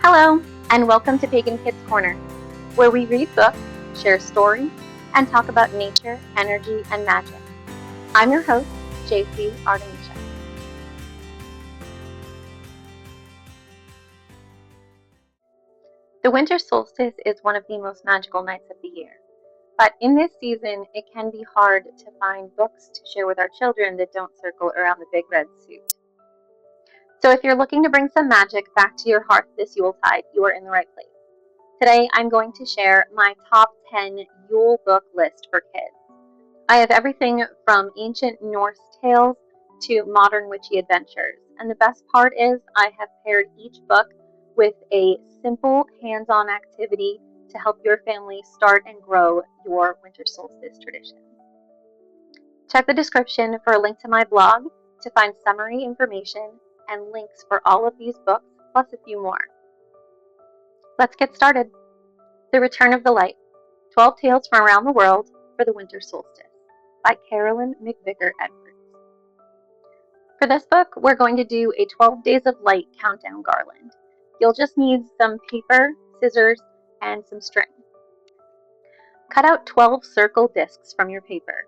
Hello, and welcome to Pagan Kids Corner, where we read books, share stories, and talk about nature, energy, and magic. I'm your host, JC Artemisha. The winter solstice is one of the most magical nights of the year. But in this season, it can be hard to find books to share with our children that don't circle around the big red suit. So if you're looking to bring some magic back to your hearth this Yuletide, you are in the right place. Today, I'm going to share my top 10 Yule book list for kids. I have everything from ancient Norse tales to modern witchy adventures. And the best part is I have paired each book with a simple hands-on activity to help your family start and grow your winter solstice tradition. Check the description for a link to my blog to find summary information and links for all of these books, plus a few more. Let's get started. The Return of the Light, 12 Tales from Around the World for the Winter Solstice by Carolyn McVicker Edwards. For this book, we're going to do a 12 Days of Light countdown garland. You'll just need some paper, scissors, and some string. Cut out 12 circle discs from your paper,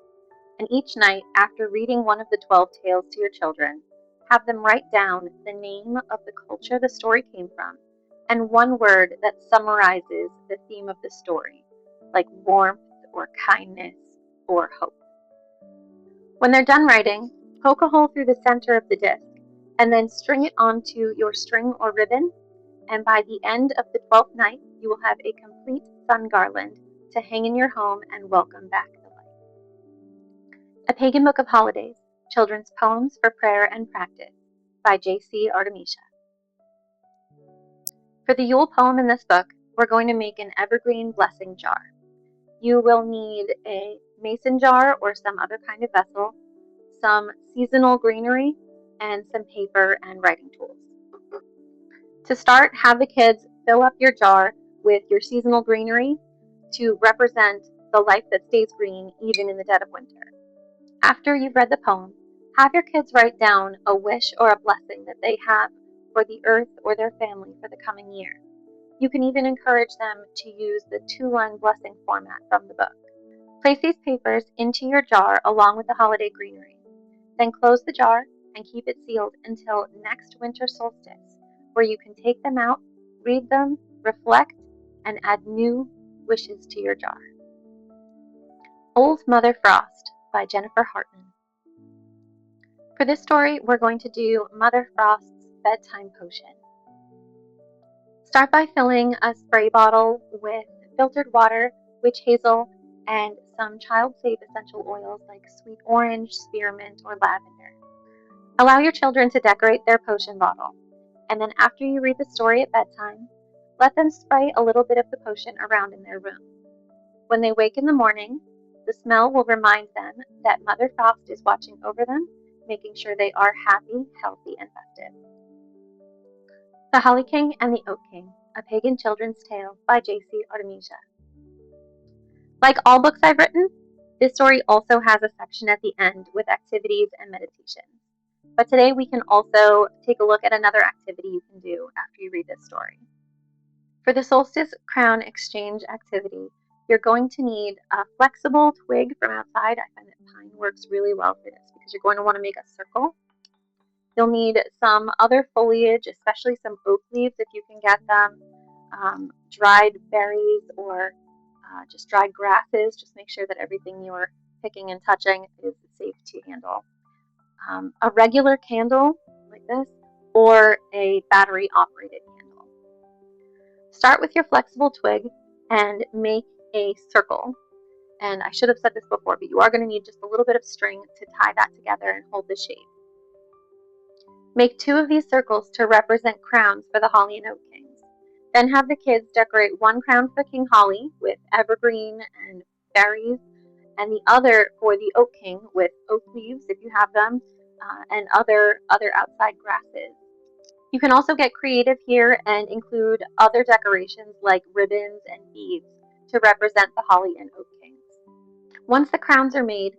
and each night, after reading one of the 12 tales to your children, have them write down the name of the culture the story came from and one word that summarizes the theme of the story, like warmth or kindness or hope. When they're done writing, poke a hole through the center of the disc and then string it onto your string or ribbon, and by the end of the 12th night, you will have a complete sun garland to hang in your home and welcome back the light. A Pagan Book of Holidays, Children's Poems for Prayer and Practice by J.C. Artemisha. For the Yule poem in this book, we're going to make an evergreen blessing jar. You will need a mason jar or some other kind of vessel, some seasonal greenery, and some paper and writing tools. To start, have the kids fill up your jar with your seasonal greenery to represent the life that stays green even in the dead of winter. After you've read the poem, have your kids write down a wish or a blessing that they have for the earth or their family for the coming year. You can even encourage them to use the 2-line blessing format from the book. Place these papers into your jar along with the holiday greenery. Then close the jar and keep it sealed until next winter solstice, where you can take them out, read them, reflect, and add new wishes to your jar. Old Mother Frost by Jennifer Hartman. For this story, we're going to do Mother Frost's bedtime potion. Start by filling a spray bottle with filtered water, witch hazel, and some child-safe essential oils like sweet orange, spearmint, or lavender. Allow your children to decorate their potion bottle, and then after you read the story at bedtime, let them spray a little bit of the potion around in their room. When they wake in the morning, the smell will remind them that Mother Frost is watching over them, making sure they are happy, healthy, and festive. The Holly King and the Oak King, a Pagan Children's Tale by J.C. Artemisha. Like all books I've written, this story also has a section at the end with activities and meditations. But today we can also take a look at another activity you can do after you read this story. For the Solstice Crown Exchange activity, you're going to need a flexible twig from outside. I find that pine works really well for this because you're going to want to make a circle. You'll need some other foliage, especially some oak leaves if you can get them, dried berries, or just dried grasses. Just make sure that everything you're picking and touching is safe to handle. A regular candle like this, or a battery-operated candle. Start with your flexible twig and make a circle. And I should have said this before, but you are going to need just a little bit of string to tie that together and hold the shape. Make 2 of these circles to represent crowns for the Holly and Oak Kings. Then have the kids decorate one crown for King Holly with evergreen and berries, and the other for the Oak King with oak leaves, if you have them, and other outside grasses. You can also get creative here and include other decorations like ribbons and beads to represent the Holly and Oak Kings. Once the crowns are made,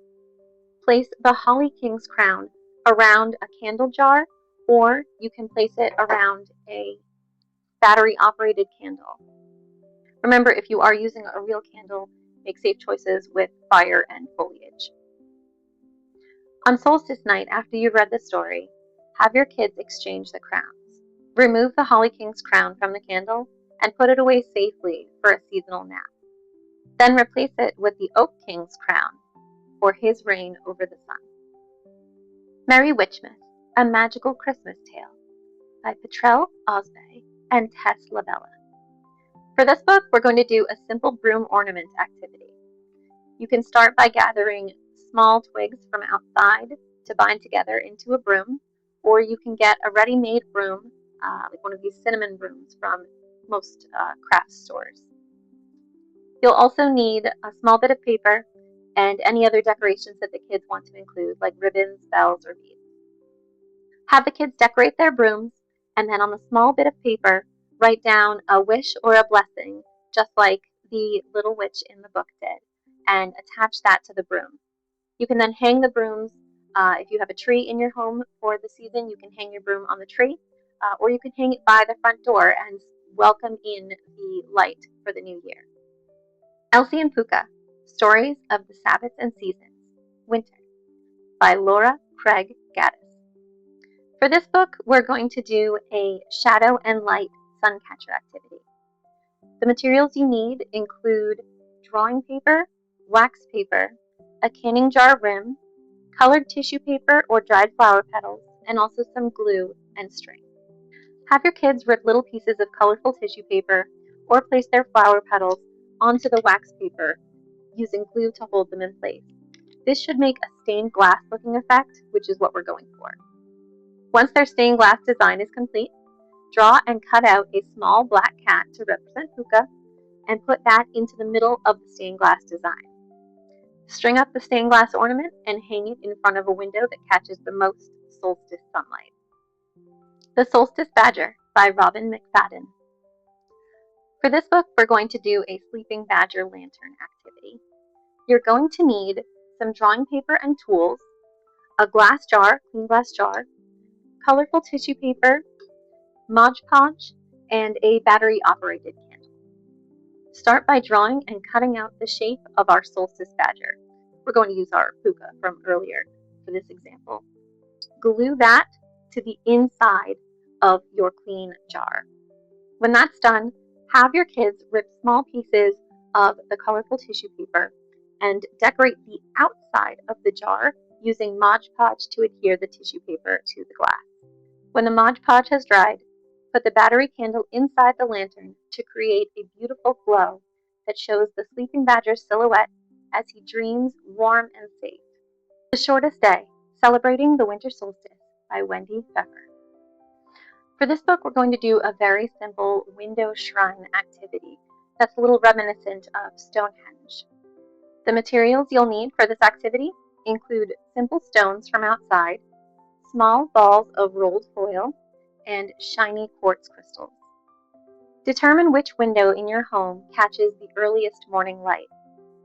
place the Holly King's crown around a candle jar, or you can place it around a battery-operated candle. Remember, if you are using a real candle, make safe choices with fire and foliage. On solstice night, after you've read the story, have your kids exchange the crowns. Remove the Holly King's crown from the candle and put it away safely for a seasonal nap. Then replace it with the Oak King's crown for his reign over the sun. Merry Witchmas, A Magical Christmas Tale by Petrel Osbey and Tess Labella. For this book, we're going to do a simple broom ornament activity. You can start by gathering small twigs from outside to bind together into a broom, or you can get a ready-made broom, like one of these cinnamon brooms from most craft stores. You'll also need a small bit of paper and any other decorations that the kids want to include, like ribbons, bells, or beads. Have the kids decorate their brooms, and then on the small bit of paper, write down a wish or a blessing, just like the little witch in the book did, and attach that to the broom. You can then hang the brooms. If you have a tree in your home for the season, you can hang your broom on the tree, or you can hang it by the front door and welcome in the light for the new year. Elsie and Puka, Stories of the Sabbaths and Seasons, Winter, by Laura Craig Gaddis. For this book, we're going to do a shadow and light sun catcher activity. The materials you need include drawing paper, wax paper, a canning jar rim, colored tissue paper or dried flower petals, and also some glue and string. Have your kids rip little pieces of colorful tissue paper or place their flower petals onto the wax paper using glue to hold them in place. This should make a stained glass looking effect, which is what we're going for. Once their stained glass design is complete, draw and cut out a small black cat to represent Puka and put that into the middle of the stained glass design. String up the stained glass ornament and hang it in front of a window that catches the most solstice sunlight. The Solstice Badger by Robin McFadden. For this book, we're going to do a sleeping badger lantern activity. You're going to need some drawing paper and tools, a glass jar, clean glass jar, colorful tissue paper, Mod Podge, and a battery-operated candle. Start by drawing and cutting out the shape of our solstice badger. We're going to use our puka from earlier for this example. Glue that to the inside of your clean jar. When that's done, have your kids rip small pieces of the colorful tissue paper and decorate the outside of the jar using Mod Podge to adhere the tissue paper to the glass. When the Mod Podge has dried, put the battery candle inside the lantern to create a beautiful glow that shows the sleeping badger's silhouette as he dreams warm and safe. The Shortest Day, Celebrating the Winter Solstice by Wendy Pfeffer. For this book, we're going to do a very simple window shrine activity that's a little reminiscent of Stonehenge. The materials you'll need for this activity include simple stones from outside, small balls of rolled foil, and shiny quartz crystals. Determine which window in your home catches the earliest morning light,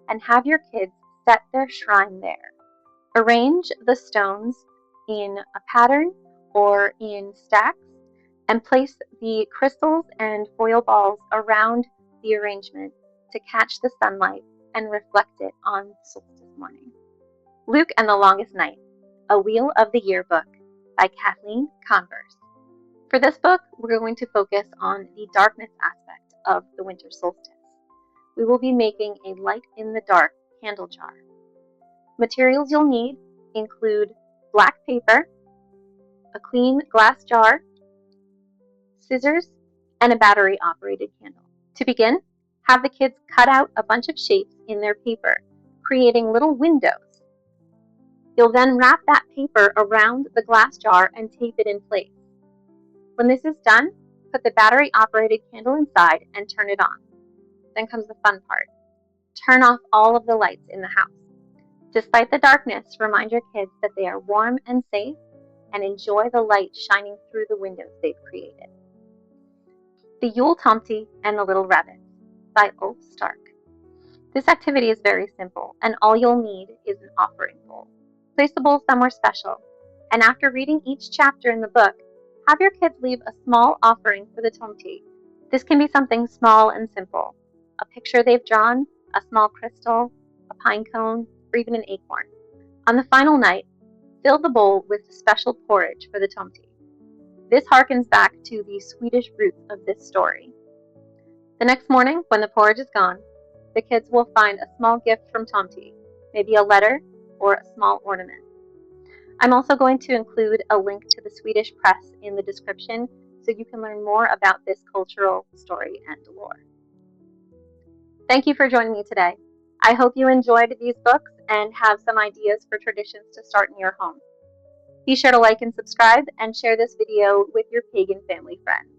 and have your kids set their shrine there. Arrange the stones in a pattern or in stacks, and place the crystals and foil balls around the arrangement to catch the sunlight and reflect it on solstice morning. Luke and the Longest Night, A Wheel of the Year book by Kathleen Converse. For this book, we're going to focus on the darkness aspect of the winter solstice. We will be making a light-in-the-dark candle jar. Materials you'll need include black paper, a clean glass jar, scissors, and a battery-operated candle. To begin, have the kids cut out a bunch of shapes in their paper, creating little windows. You'll then wrap that paper around the glass jar and tape it in place. When this is done, put the battery-operated candle inside and turn it on. Then comes the fun part. Turn off all of the lights in the house. Despite the darkness, remind your kids that they are warm and safe and enjoy the light shining through the windows they've created. The Yule Tomty and the Little Rabbit by Ulf Stark. This activity is very simple, and all you'll need is an offering bowl. Place the bowl somewhere special, and after reading each chapter in the book, have your kids leave a small offering for the Tomty This can be something small and simple: a picture they've drawn, a small crystal, a pine cone, or even an acorn. On the final night, fill the bowl with special porridge for the tomte. This harkens back to the Swedish roots of this story. The next morning, when the porridge is gone, the kids will find a small gift from tomte, maybe a letter or a small ornament. I'm also going to include a link to the Swedish press in the description so you can learn more about this cultural story and lore. Thank you for joining me today. I hope you enjoyed these books and have some ideas for traditions to start in your home. Be sure to like and subscribe and share this video with your pagan family friends.